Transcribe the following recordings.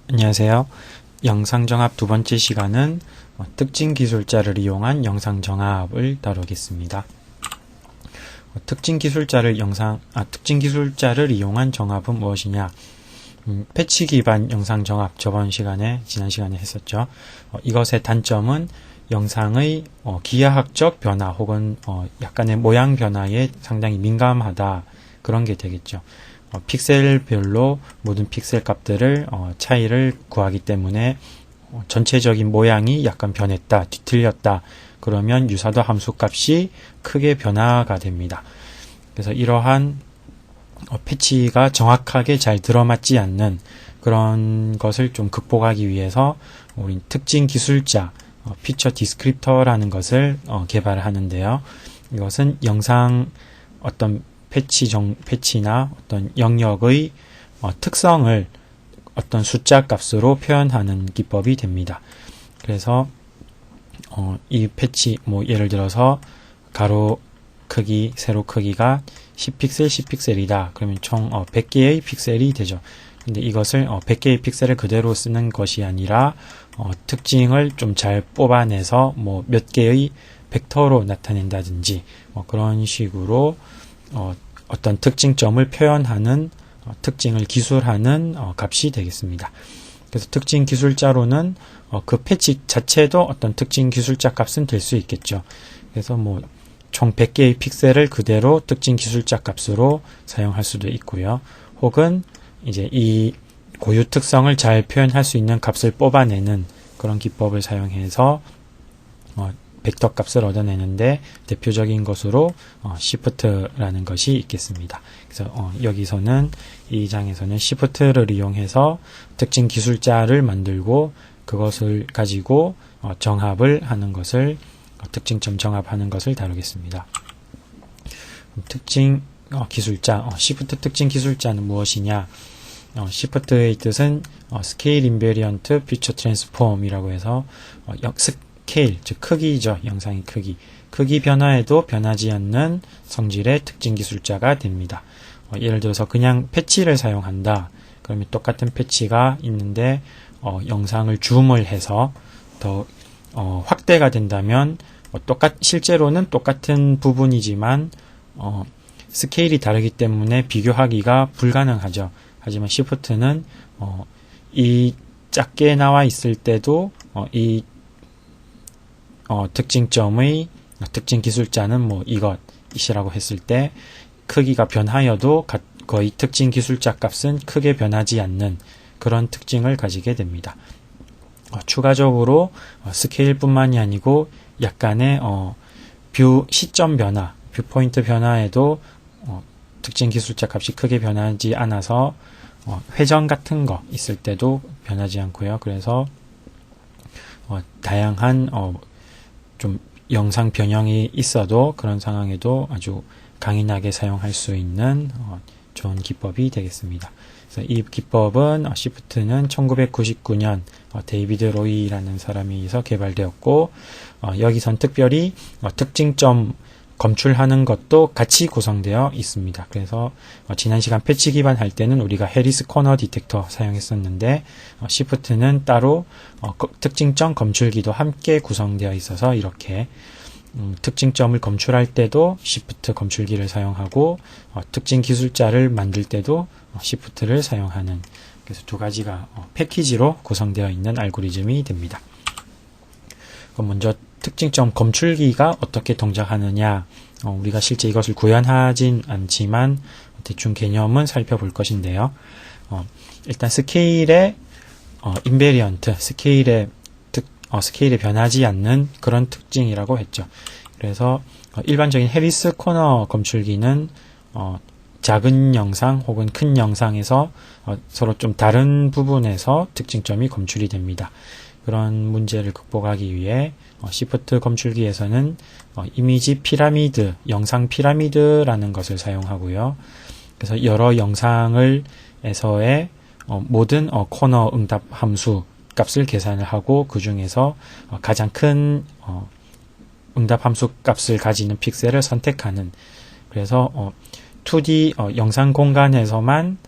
안녕하세요. 영상정합 두 번째 시간은 특징 기술자를 이용한 영상정합을 다루겠습니다. 특징 기술자를 이용한 정합은 무엇이냐? 패치 기반 영상정합 지난 시간에 했었죠. 이것의 단점은 영상의 기하학적 변화 혹은 약간의 모양 변화에 상당히 민감하다, 그런 게 되겠죠. 픽셀별로 모든 픽셀 값들을 차이를 구하기 때문에 전체적인 모양이 약간 변했다, 뒤틀렸다, 그러면 유사도 함수 값이 크게 변화가 됩니다. 그래서 이러한 패치가 정확하게 잘 들어맞지 않는 그런 것을 좀 극복하기 위해서 우린 특징 기술자, 피처 디스크립터라는 것을 개발하는데요. 이것은 영상 어떤 패치나 어떤 영역의 특성을 어떤 숫자 값으로 표현하는 기법이 됩니다. 그래서 이 패치, 예를 들어서 가로 크기, 세로 크기가 10픽셀, 10픽셀이다. 그러면 총 100개의 픽셀이 되죠. 근데 이것을 100개의 픽셀을 그대로 쓰는 것이 아니라 특징을 좀 잘 뽑아내서 몇 개의 벡터로 나타낸다든지 그런 식으로 어떤 특징점을 표현하는 특징을 기술하는 값이 되겠습니다. 그래서 특징 기술자로는 그 패치 자체도 어떤 특징 기술자 값은 될 수 있겠죠. 그래서 총 100개의 픽셀을 그대로 특징 기술자 값으로 사용할 수도 있고요. 혹은 이제 이 고유 특성을 잘 표현할 수 있는 값을 뽑아내는 그런 기법을 사용해서 벡터 값을 얻어내는데 대표적인 것으로 Shift라는 것이 있겠습니다. 그래서 여기서는 이 장에서는 Shift를 이용해서 특징 기술자를 만들고 그것을 가지고 정합을 하는 것을 특징점 정합하는 것을 다루겠습니다. 특징 기술자, Shift 특징 기술자는 무엇이냐? Shift의 뜻은 스케일 인베리언트 피처 트랜스폼이라고 해서 스케일, 즉 크기죠. 영상의 크기 변화에도 변하지 않는 성질의 특징 기술자가 됩니다. 예를 들어서 그냥 패치를 사용한다. 그러면 똑같은 패치가 있는데 영상을 줌을 해서 더 확대가 된다면 실제로는 똑같은 부분이지만 스케일이 다르기 때문에 비교하기가 불가능하죠. 하지만 Shift는 이 작게 나와 있을 때도 이 특징점의 특징 기술자는 이것이라고 했을 때 크기가 변하여도 거의 특징 기술자 값은 크게 변하지 않는 그런 특징을 가지게 됩니다. 추가적으로 스케일뿐만이 아니고 약간의 시점 변화, 뷰 포인트 변화에도 특징 기술자 값이 크게 변하지 않아서 회전 같은 거 있을 때도 변하지 않고요. 그래서 다양한 좀 영상 변형이 있어도 그런 상황에도 아주 강인하게 사용할 수 있는 좋은 기법이 되겠습니다. 그래서 이 기법은 Shift는 1999년 데이비드 로이라는 사람이 의해서 개발되었고 여기선 특별히 특징점 검출하는 것도 같이 구성되어 있습니다. 그래서 지난 시간 패치 기반 할 때는 우리가 해리스 코너 디텍터 사용했었는데 Shift는 따로 특징점 검출기도 함께 구성되어 있어서 이렇게 특징점을 검출할 때도 Shift 검출기를 사용하고 특징 기술자를 만들 때도 Shift를 사용하는, 그래서 두 가지가 패키지로 구성되어 있는 알고리즘이 됩니다. 그럼 먼저 특징점 검출기가 어떻게 동작하느냐, 우리가 실제 이것을 구현하진 않지만 대충 개념은 살펴볼 것인데요. 일단 스케일의 인베리언트, 스케일에 변하지 않는 그런 특징이라고 했죠. 그래서 일반적인 해리스 코너 검출기는 작은 영상 혹은 큰 영상에서 서로 좀 다른 부분에서 특징점이 검출이 됩니다. 그런 문제를 극복하기 위해 Shift 검출기에서는 이미지 피라미드, 영상 피라미드라는 것을 사용하고요. 그래서 여러 영상에서의 모든 코너 응답 함수 값을 계산을 하고 그 중에서 가장 큰 응답 함수 값을 가지는 픽셀을 선택하는, 그래서 2D 영상 공간에서만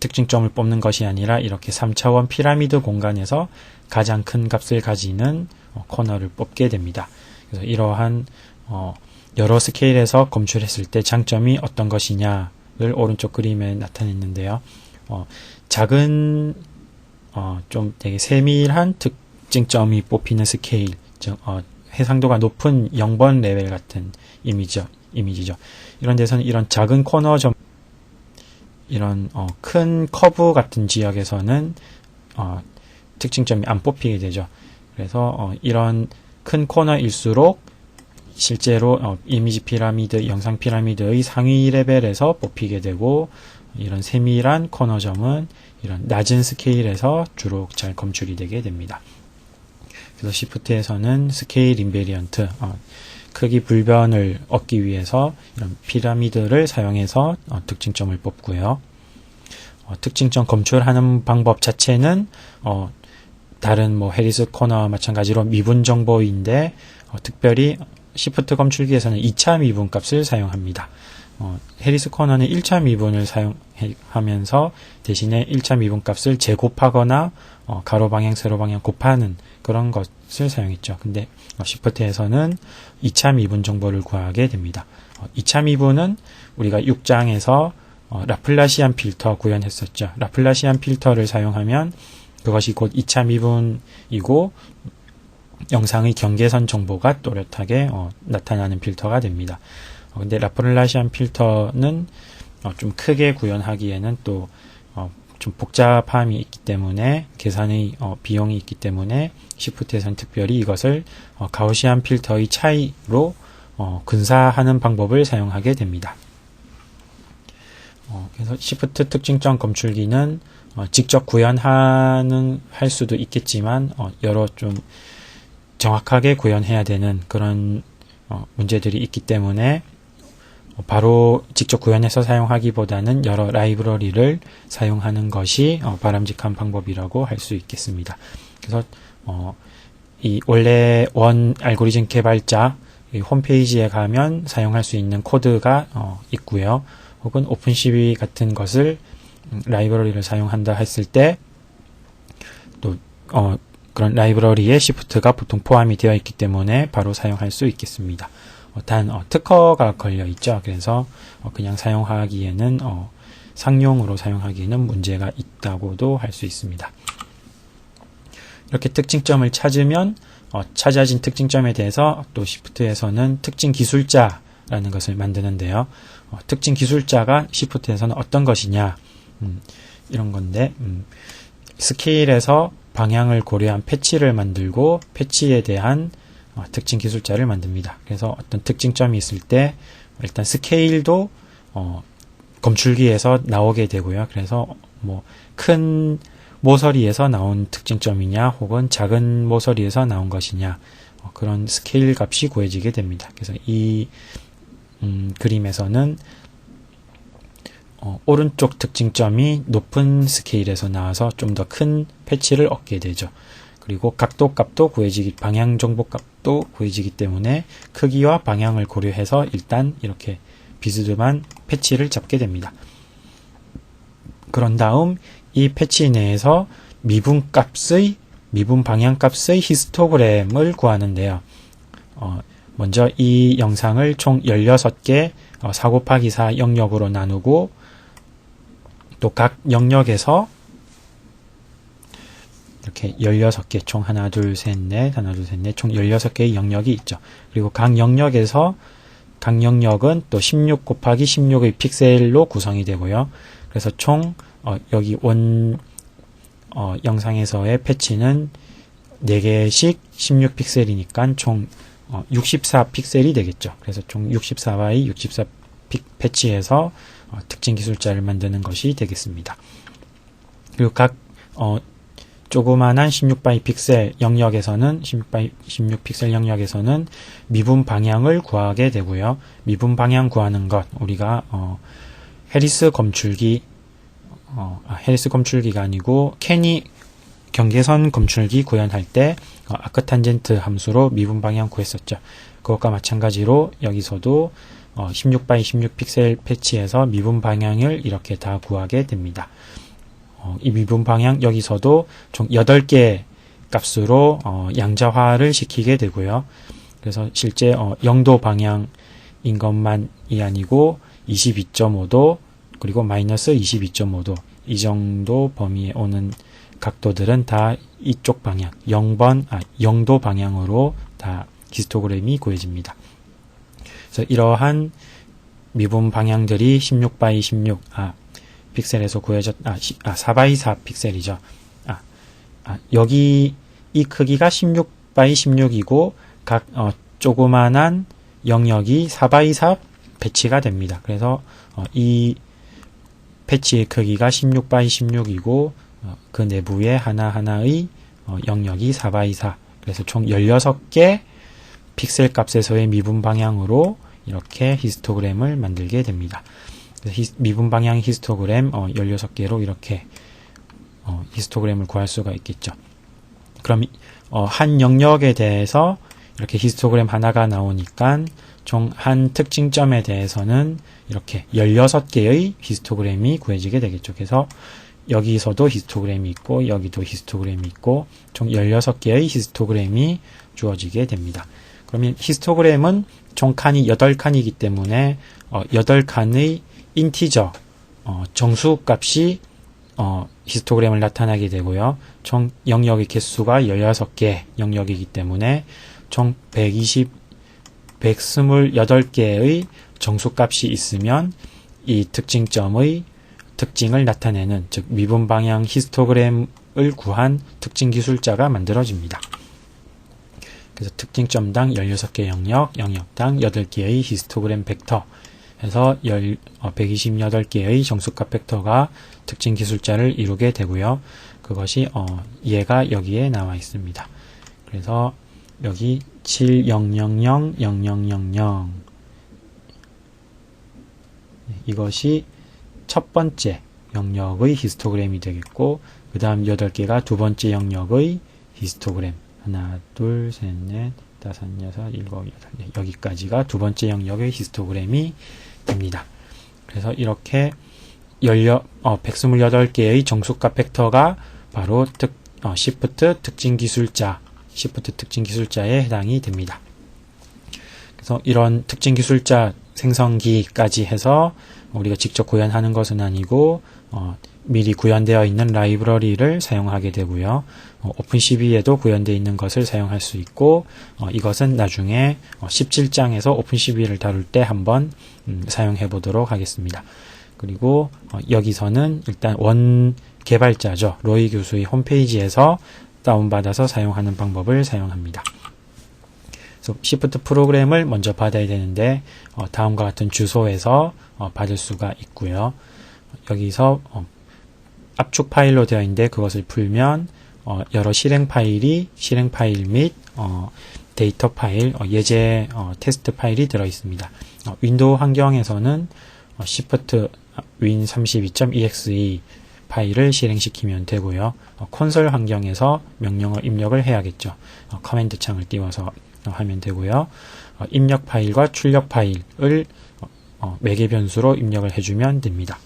특징점을 뽑는 것이 아니라 이렇게 3차원 피라미드 공간에서 가장 큰 값을 가지는 코너를 뽑게 됩니다. 그래서 이러한 여러 스케일에서 검출했을 때 장점이 어떤 것이냐를 오른쪽 그림에 나타냈는데요. 작은 좀 되게 세밀한 특징점이 뽑히는 스케일, 즉 해상도가 높은 0번 레벨 같은 이미지죠. 이런 데서는 이런 작은 코너점, 이런 큰 커브 같은 지역에서는 특징점이 안 뽑히게 되죠. 그래서 이런 큰 코너일수록 실제로 이미지 피라미드, 영상 피라미드의 상위 레벨에서 뽑히게 되고, 이런 세밀한 코너점은 이런 낮은 스케일에서 주로 잘 검출이 되게 됩니다. 그래서 시프트에서는 스케일 인베리언트, 크기 불변을 얻기 위해서 이런 피라미드를 사용해서 특징점을 뽑고요. 특징점 검출하는 방법 자체는 다른 해리스 코너와 마찬가지로 미분 정보인데, 특별히 시프트 검출기에서는 2차 미분 값을 사용합니다. 해리스 코너는 1차 미분을 사용하면서 대신에 1차 미분 값을 제곱하거나 가로 방향, 세로 방향 곱하는 그런 것을 사용했죠. 근데 시프트에서는 2차 미분 정보를 구하게 됩니다. 2차 미분은 우리가 6장에서 라플라시안 필터 구현했었죠. 라플라시안 필터를 사용하면 그것이 곧 2차 미분이고 영상의 경계선 정보가 또렷하게 나타나는 필터가 됩니다. 근데 라플라시안 필터는 좀 크게 구현하기에는 또 좀 복잡함이 있기 때문에, 계산의 비용이 있기 때문에 시프트에서는 특별히 이것을 가우시안 필터의 차이로 근사하는 방법을 사용하게 됩니다. 그래서 시프트 특징점 검출기는 직접 할 수도 있겠지만 여러 좀 정확하게 구현해야 되는 그런 문제들이 있기 때문에 바로 직접 구현해서 사용하기보다는 여러 라이브러리를 사용하는 것이 바람직한 방법이라고 할 수 있겠습니다. 그래서 이 원래 원 알고리즘 개발자 홈페이지에 가면 사용할 수 있는 코드가 있고요. 혹은 오픈CV 같은 것을 라이브러리를 사용한다 했을 때 또 그런 라이브러리에 시프트가 보통 포함이 되어 있기 때문에 바로 사용할 수 있겠습니다. 단 특허가 걸려 있죠. 그래서 그냥 사용하기에는 상용으로 사용하기에는 문제가 있다고도 할 수 있습니다. 이렇게 특징점을 찾으면 찾아진 특징점에 대해서 또 시프트에서는 특징 기술자라는 것을 만드는데요. 특징 기술자가 시프트에서는 어떤 것이냐, 이런 건데, 스케일에서 방향을 고려한 패치를 만들고 패치에 대한 특징 기술자를 만듭니다. 그래서 어떤 특징점이 있을 때 일단 스케일도 검출기에서 나오게 되고요. 그래서 큰 모서리에서 나온 특징점이냐 혹은 작은 모서리에서 나온 것이냐, 그런 스케일 값이 구해지게 됩니다. 그래서 이 그림에서는 오른쪽 특징점이 높은 스케일에서 나와서 좀 더 큰 패치를 얻게 되죠. 그리고 각도 값도 구해지기, 방향 정보 값도 구해지기 때문에 크기와 방향을 고려해서 일단 이렇게 비스듬한 패치를 잡게 됩니다. 그런 다음 이 패치 내에서 미분 방향 값의 히스토그램을 구하는데요. 먼저 이 영상을 총 16개 4 곱하기 4 영역으로 나누고 또 각 영역에서 이렇게 16개, 총 하나, 둘, 셋, 넷, 총 16개의 영역이 있죠. 그리고 각 영역은 또 16 곱하기 16의 픽셀로 구성이 되고요. 그래서 총 여기 영상에서의 패치는 4개씩 16 픽셀이니까 총 64 픽셀이 되겠죠. 그래서 총 64바이 64 패치해서 특징 기술자를 만드는 것이 되겠습니다. 그리고 각 조그만한 16바이 픽셀 영역에서는 16 픽셀 영역에서는 미분 방향을 구하게 되고요. 미분 방향 구하는 것, 우리가 해리스 검출기가 아니고 캐니 경계선 검출기 구현할 때 아크탄젠트 함수로 미분 방향 구했었죠. 그것과 마찬가지로 여기서도 16바이 16 픽셀 패치에서 미분 방향을 이렇게 다 구하게 됩니다. 이 미분 방향 여기서도 총 8개 값으로 양자화를 시키게 되고요. 그래서 실제 0도 방향인 것만이 아니고 22.5도 그리고 마이너스 22.5도 이 정도 범위에 오는 각도들은 다 이쪽 방향 0도 방향으로 다 히스토그램이 구해집니다. 그래서 이러한 미분 방향들이 16x16 픽셀에서 구해졌 4x4 픽셀이죠. 여기 이 크기가 16x16이고 각 조그만한 영역이 4x4 배치가 됩니다. 그래서 이 패치의 크기가 16x16이고 그 내부에 하나하나의 영역이 4x4 그래서 총 16개 픽셀 값에서의 미분 방향으로 이렇게 히스토그램을 만들게 됩니다. 미분 방향 히스토그램 16개로 이렇게 히스토그램을 구할 수가 있겠죠. 그럼 한 영역에 대해서 이렇게 히스토그램 하나가 나오니까 총 한 특징점에 대해서는 이렇게 16개의 히스토그램이 구해지게 되겠죠. 그래서 여기서도 히스토그램이 있고 여기도 히스토그램이 있고 총 16개의 히스토그램이 주어지게 됩니다. 그러면 히스토그램은 총 칸이 8칸이기 때문에 8칸의 인티저 정수 값이 히스토그램을 나타나게 되고요. 총 영역의 개수가 16개 영역이기 때문에 총 128개의 정수값이 있으면 이 특징점의 특징을 나타내는 즉 미분 방향 히스토그램을 구한 특징 기술자가 만들어집니다. 그래서 특징점당 16개 영역, 영역당 8개의 히스토그램 벡터 해서 128개의 정수값 벡터가 특징 기술자를 이루게 되고요. 그것이 얘가 여기에 나와 있습니다. 그래서 여기 70000000 이것이 첫 번째 영역의 히스토그램이 되겠고 그 다음 8개가 두 번째 영역의 히스토그램 하나, 둘, 셋, 넷, 다섯, 여섯, 일곱, 여덟 여기까지가 두 번째 영역의 히스토그램이 됩니다. 그래서 이렇게 128개의 정수값 벡터가 바로 Shift 특징 기술자에 해당이 됩니다. 그래서 이런 특징 기술자 생성기까지 해서 우리가 직접 구현하는 것은 아니고 미리 구현되어 있는 라이브러리를 사용하게 되고요. 오픈CV에도 구현되어 있는 것을 사용할 수 있고 이것은 나중에 17장에서 오픈CV를 다룰 때 한번 사용해 보도록 하겠습니다. 그리고 여기서는 일단 원 개발자죠. 로이 교수의 홈페이지에서 다운받아서 사용하는 방법을 사용합니다. 그래서 Shift 프로그램을 먼저 받아야 되는데 다음과 같은 주소에서 받을 수가 있고요. 여기서 압축 파일로 되어 있는데 그것을 풀면 여러 실행 파일 및 데이터 파일, 예제 테스트 파일이 들어 있습니다. 윈도우 환경에서는 Shift win32.exe 파일을 실행시키면 되고요. 콘솔 환경에서 명령어 입력을 해야겠죠. 커맨드 창을 띄워서 하면 되고요. 입력 파일과 출력 파일을 매개 변수로 입력을 해주면 됩니다.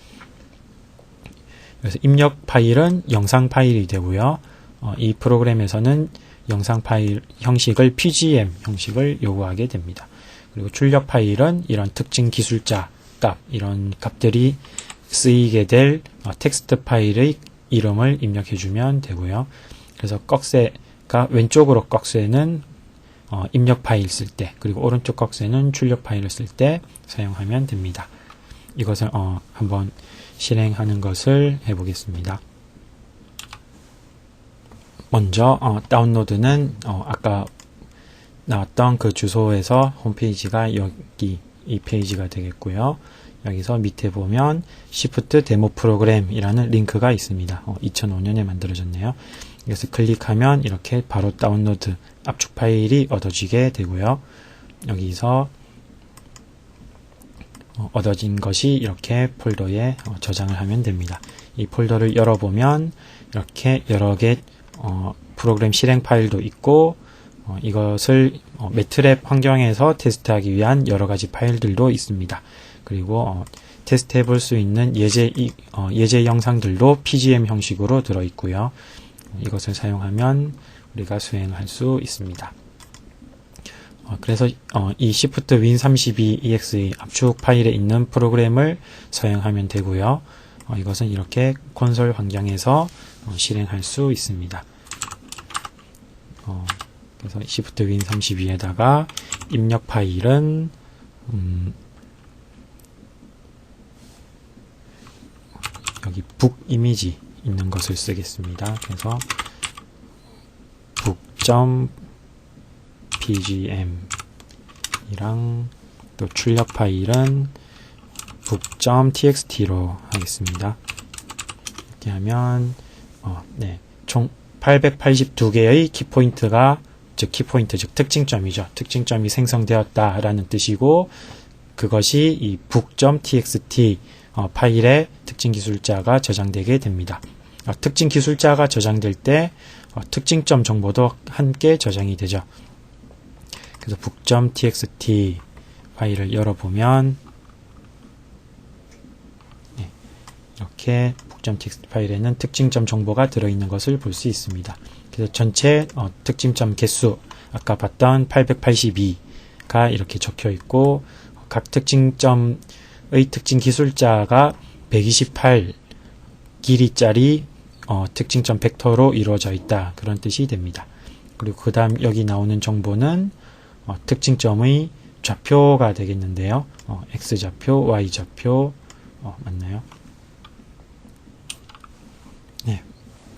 그래서 입력 파일은 영상 파일이 되고요. 이 프로그램에서는 영상 파일 형식을 PGM 형식을 요구하게 됩니다. 그리고 출력 파일은 이런 특징 기술자 값, 이런 값들이 쓰이게 될 텍스트 파일의 이름을 입력해주면 되고요. 그래서 꺽쇠가 왼쪽으로 꺽쇠는 입력 파일 쓸 때, 그리고 오른쪽 꺽쇠는 출력 파일을 쓸 때 사용하면 됩니다. 이것을 한번 실행하는 것을 해보겠습니다. 먼저 다운로드는 아까 나왔던 그 주소에서 홈페이지가 여기 이 페이지가 되겠고요. 여기서 밑에 보면 Shift 데모 프로그램이라는 링크가 있습니다. 2005년에 만들어졌네요. 이것을 클릭하면 이렇게 바로 다운로드 압축 파일이 얻어지게 되고요. 여기서 얻어진 것이 이렇게 폴더에 저장을 하면 됩니다. 이 폴더를 열어보면 이렇게 여러 개 프로그램 실행 파일도 있고 이것을 매트랩 환경에서 테스트하기 위한 여러 가지 파일들도 있습니다. 그리고 테스트 해볼 수 있는 예제 영상들도 PGM 형식으로 들어있고요. 이것을 사용하면 우리가 수행할 수 있습니다. 그래서 이 Shift Win32EX의 압축 파일에 있는 프로그램을 사용하면 되고요. 이것은 이렇게 콘솔 환경에서 실행할 수 있습니다. 그래서 Shift Win32에다가 입력 파일은 여기 북 이미지 있는 것을 쓰겠습니다. 그래서 북.pgm 이랑 또 출력 파일은 북.txt로 하겠습니다. 이렇게 하면 총 882개의 키포인트가 즉 특징점이죠. 특징점이 생성되었다라는 뜻이고 그것이 이 북.txt 파일에 특징 기술자가 저장되게 됩니다. 특징 기술자가 저장될 때 특징점 정보도 함께 저장이 되죠. 그래서 북.txt 파일을 열어보면 이렇게 북.txt 파일에는 특징점 정보가 들어있는 것을 볼 수 있습니다. 그래서 전체 특징점 개수 아까 봤던 882가 이렇게 적혀 있고 각 특징점의 특징 기술자가 128 길이짜리 특징점 벡터로 이루어져 있다. 그런 뜻이 됩니다. 그리고 그 다음 여기 나오는 정보는 특징점의 좌표가 되겠는데요. X좌표, Y좌표 맞나요? 네,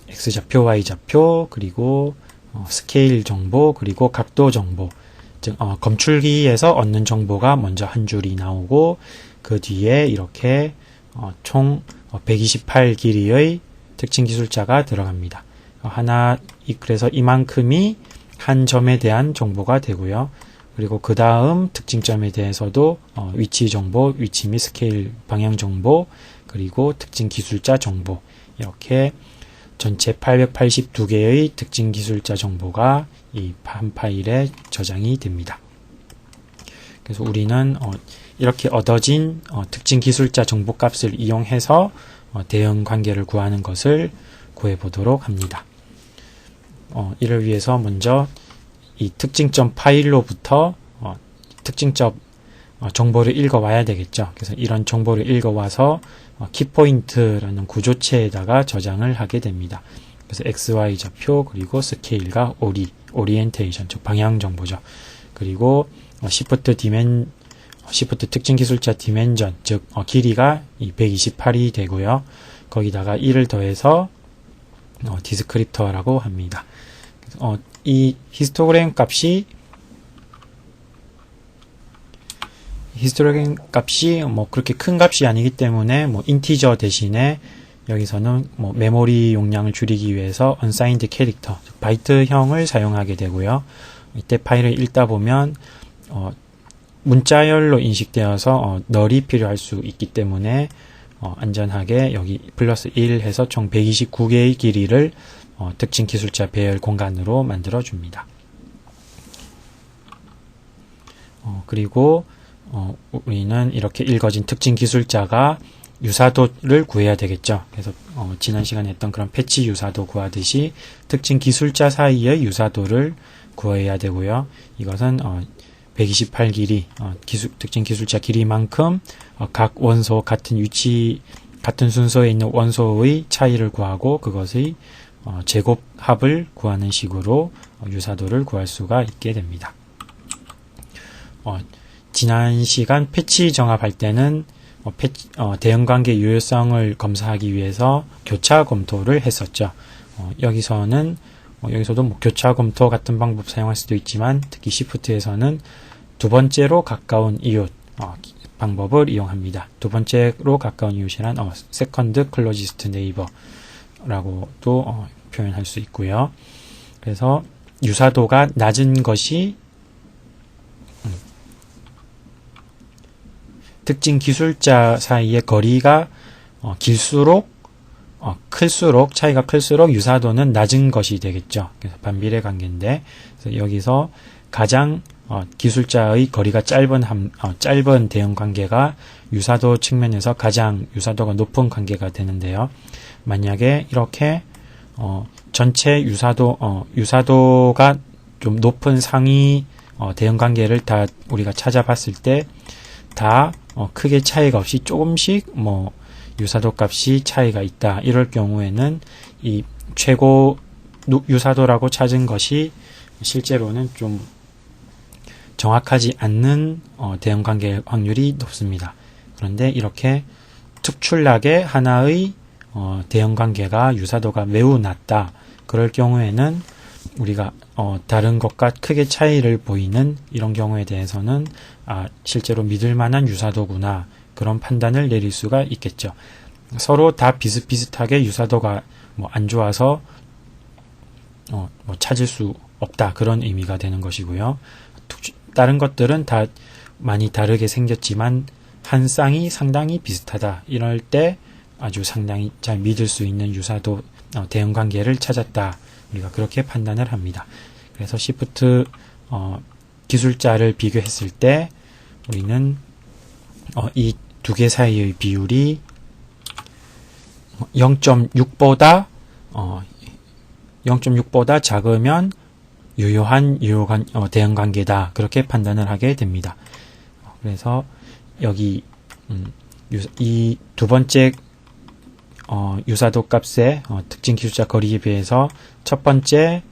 X좌표, Y좌표 그리고 스케일 정보 그리고 각도 정보 즉 검출기에서 얻는 정보가 먼저 한 줄이 나오고 그 뒤에 이렇게 총 128 길이의 특징 기술자가 들어갑니다. 그래서 이만큼이 한 점에 대한 정보가 되고요. 그리고 그 다음 특징점에 대해서도 위치 정보, 위치 및 스케일 방향 정보, 그리고 특징 기술자 정보 이렇게 전체 882개의 특징 기술자 정보가 이 한 파일에 저장이 됩니다. 그래서 우리는 이렇게 얻어진 특징 기술자 정보 값을 이용해서 대응 관계를 구하는 것을 구해 보도록 합니다. 이를 위해서 먼저 이 특징점 파일로부터 특징점 정보를 읽어와야 되겠죠. 그래서 이런 정보를 읽어와서 키포인트라는 구조체에다가 저장을 하게 됩니다. 그래서 XY 좌표 그리고 스케일과 오리엔테이션 즉 방향 정보죠. 그리고 Shift 특징 기술자 디멘전 즉 길이가 128이 되고요. 거기다가 1을 더해서 디스크립터라고 합니다. 이 히스토그램 값이 뭐 그렇게 큰 값이 아니기 때문에 뭐 인티저 대신에 여기서는 뭐 메모리 용량을 줄이기 위해서 unsigned 캐릭터 바이트형을 사용하게 되고요. 이때 파일을 읽다 보면 문자열로 인식되어서 널이 필요할 수 있기 때문에 안전하게 여기 플러스 1 해서 총 129개의 길이를 특징 기술자 배열 공간으로 만들어 줍니다. 그리고 우리는 이렇게 읽어진 특징 기술자가 유사도를 구해야 되겠죠. 그래서 지난 시간에 했던 그런 패치 유사도 구하듯이 특징 기술자 사이의 유사도를 구해야 되고요. 이것은 128 길이 특징 기술자 길이만큼 각 원소 같은 위치 같은 순서에 있는 원소의 차이를 구하고 그것의 제곱합을 구하는 식으로 유사도를 구할 수가 있게 됩니다. 지난 시간 패치 정합할 때는 대응관계 유효성을 검사하기 위해서 교차 검토를 했었죠. 여기서도 뭐 교차 검토 같은 방법 사용할 수도 있지만 특히 Shift에서는 두 번째로 가까운 이웃 방법을 이용합니다. 두 번째로 가까운 이웃이란 second closest neighbor라고도 표현할 수 있고요. 그래서 유사도가 낮은 것이 특징 기술자 사이의 거리가 차이가 클수록 유사도는 낮은 것이 되겠죠. 그래서 반비례 관계인데, 그래서 여기서 가장 기술자의 거리가 짧은 대응 관계가 유사도 측면에서 가장 유사도가 높은 관계가 되는데요. 만약에 이렇게 전체 유사도가 좀 높은 상위 대응 관계를 다 우리가 찾아봤을 때 다 크게 차이가 없이 조금씩 유사도 값이 차이가 있다. 이럴 경우에는 이 최고 유사도라고 찾은 것이 실제로는 좀 정확하지 않는 대응 관계 확률이 높습니다. 그런데 이렇게 특출나게 하나의 대응 관계가 유사도가 매우 낮다. 그럴 경우에는 우리가 다른 것과 크게 차이를 보이는 이런 경우에 대해서는 실제로 믿을 만한 유사도구나, 그런 판단을 내릴 수가 있겠죠. 서로 다 비슷비슷하게 유사도가 안 좋아서 찾을 수 없다, 그런 의미가 되는 것이고요. 다른 것들은 다 많이 다르게 생겼지만 한 쌍이 상당히 비슷하다, 이럴 때 아주 상당히 잘 믿을 수 있는 유사도 대응 관계를 찾았다, 우리가 그렇게 판단을 합니다. 그래서 시프트 기술자를 비교했을 때 우리는 이 두 개 사이의 비율이 0.6보다 작으면 유효한 대응 관계다, 그렇게 판단을 하게 됩니다. 그래서 여기 이 두 번째 유사도 값의 특징 기술자 거리에 비해서 첫 번째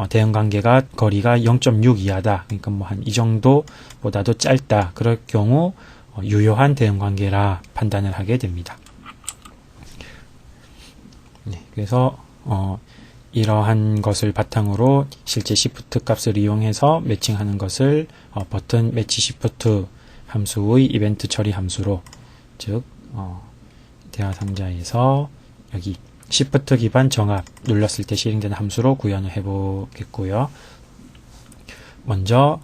대응 관계가 거리가 0.6 이하다. 그러니까 한 이 정도보다도 짧다. 그럴 경우 유효한 대응 관계라 판단을 하게 됩니다. 네, 그래서 이러한 것을 바탕으로 실제 시프트 값을 이용해서 매칭하는 것을 버튼 매치 시프트 함수의 이벤트 처리 함수로, 즉 대화 상자에서 여기 시프트 기반 정합 눌렀을 때 실행되는 함수로 구현을 해보겠고요. 먼저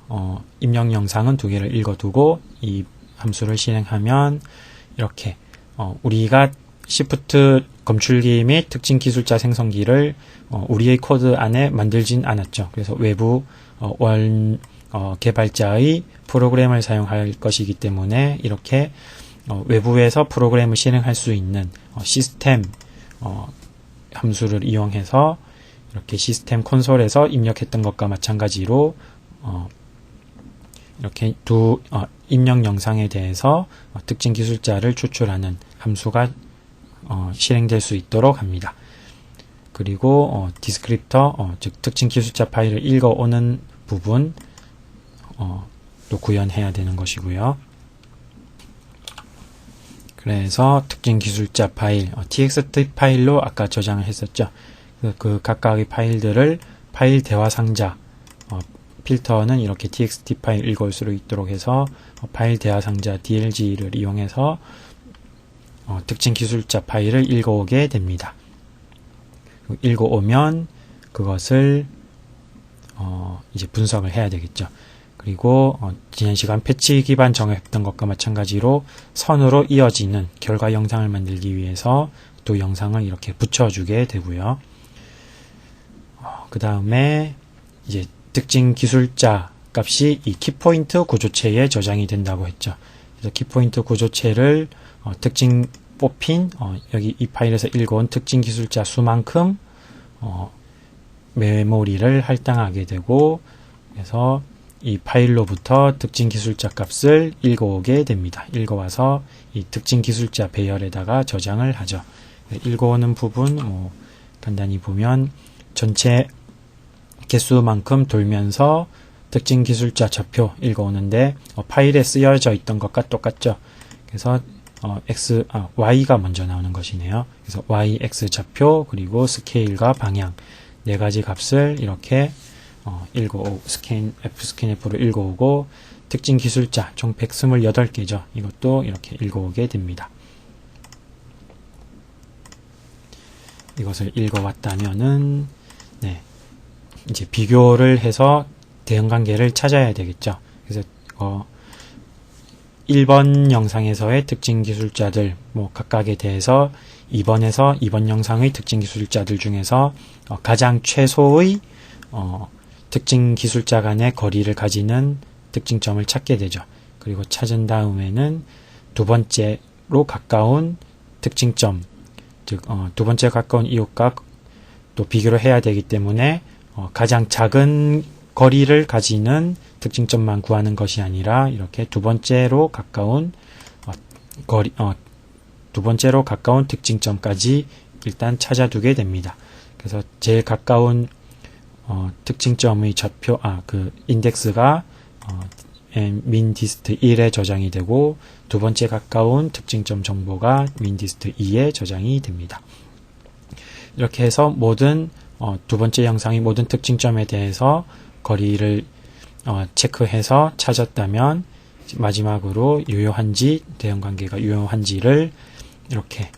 입력 영상은 두 개를 읽어두고 이 함수를 실행하면 이렇게 우리가 시프트 검출기 및 특징 기술자 생성기를 우리의 코드 안에 만들진 않았죠. 그래서 외부 개발자의 프로그램을 사용할 것이기 때문에 이렇게 외부에서 프로그램을 실행할 수 있는 시스템 함수를 이용해서 이렇게 시스템 콘솔에서 입력했던 것과 마찬가지로 이렇게 두 입력 영상에 대해서 특징 기술자를 추출하는 함수가 실행될 수 있도록 합니다. 그리고 디스크립터, 즉 특징 기술자 파일을 읽어오는 부분 또 구현해야 되는 것이고요. 그래서 특징 기술자 파일, txt 파일로 아까 저장을 했었죠. 그 각각의 파일들을 파일 대화 상자, 필터는 이렇게 txt 파일 읽어올 수 있도록 해서 파일 대화 상자 dlg를 이용해서 특징 기술자 파일을 읽어오게 됩니다. 읽어오면 그것을 이제 분석을 해야 되겠죠. 그리고 지난 시간 패치 기반 정했던 것과 마찬가지로 선으로 이어지는 결과 영상을 만들기 위해서 또 영상을 이렇게 붙여주게 되고요. 그 다음에 이제 특징 기술자 값이 이 키포인트 구조체에 저장이 된다고 했죠. 그래서 키포인트 구조체를 특징 뽑힌 여기 이 파일에서 읽어온 특징 기술자 수만큼 메모리를 할당하게 되고, 그래서 이 파일로부터 특징 기술자 값을 읽어오게 됩니다. 읽어와서 이 특징 기술자 배열에다가 저장을 하죠. 읽어오는 부분 간단히 보면 전체 개수만큼 돌면서 특징 기술자 좌표 읽어오는데 파일에 쓰여져 있던 것과 똑같죠. 그래서 y가 먼저 나오는 것이네요. 그래서 y, x 좌표 그리고 스케일과 방향 네 가지 값을 이렇게 fscanf로 읽어오고, 특징 기술자 총 128개죠. 이것도 이렇게 읽어오게 됩니다. 이것을 읽어왔다면은 이제 비교를 해서 대응 관계를 찾아야 되겠죠. 그래서 1번 영상에서의 특징 기술자들 각각에 대해서 2번 영상의 특징 기술자들 중에서 가장 최소의 특징 기술자 간의 거리를 가지는 특징점을 찾게 되죠. 그리고 찾은 다음에는 두 번째로 가까운 특징점, 즉 두 번째 가까운 이웃과 또 비교를 해야 되기 때문에 가장 작은 거리를 가지는 특징점만 구하는 것이 아니라 이렇게 두 번째로 가까운 두 번째로 가까운 특징점까지 일단 찾아두게 됩니다. 그래서 제일 가까운 특징점의 좌표, 그 인덱스가 민디스트 1에 저장이 되고 두 번째 가까운 특징점 정보가 민디스트 2에 저장이 됩니다. 이렇게 해서 모든 두 번째 영상의 모든 특징점에 대해서 거리를 체크해서 찾았다면 마지막으로 유효한지, 대응관계가 유효한지를 이렇게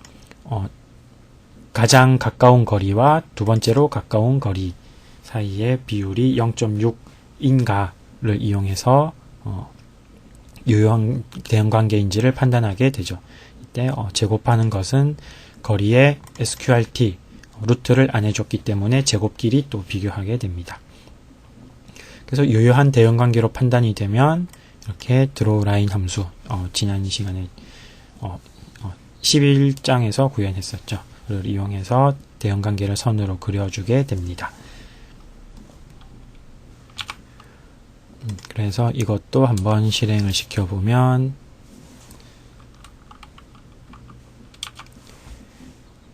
가장 가까운 거리와 두 번째로 가까운 거리 사이의 비율이 0.6인가를 이용해서 유효한 대응관계인지를 판단하게 되죠. 이때 제곱하는 것은 거리의 sqrt 루트를 안 해줬기 때문에 제곱끼리 또 비교하게 됩니다. 그래서 유효한 대응관계로 판단이 되면 이렇게 드로우라인 함수, 지난 시간에 11장에서 구현했었죠. 를 이용해서 대응관계를 선으로 그려주게 됩니다. 그래서 이것도 한번 실행을 시켜보면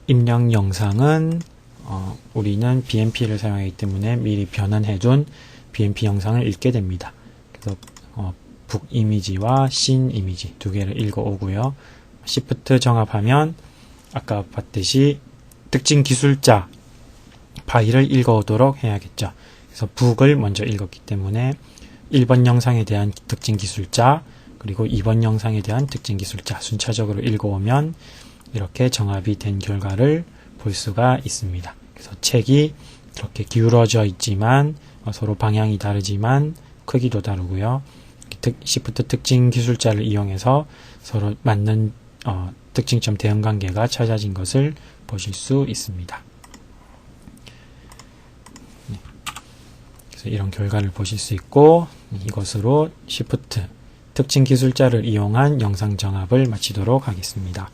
입력 영상은 우리는 BMP를 사용하기 때문에 미리 변환해둔 BMP 영상을 읽게 됩니다. 그래서 북 이미지와 신 이미지 두 개를 읽어오고요. Shift 정합하면 아까 봤듯이 특징 기술자 파일을 읽어오도록 해야겠죠. 그래서 북을 먼저 읽었기 때문에 1번 영상에 대한 특징 기술자 그리고 2번 영상에 대한 특징 기술자 순차적으로 읽어오면 이렇게 정합이 된 결과를 볼 수가 있습니다. 그래서 책이 이렇게 기울어져 있지만 서로 방향이 다르지만 크기도 다르고요. Shift 특징 기술자를 이용해서 서로 맞는 특징점 대응관계가 찾아진 것을 보실 수 있습니다. 그래서 이런 결과를 보실 수 있고 이것으로 Shift 특징 기술자를 이용한 영상 정합을 마치도록 하겠습니다.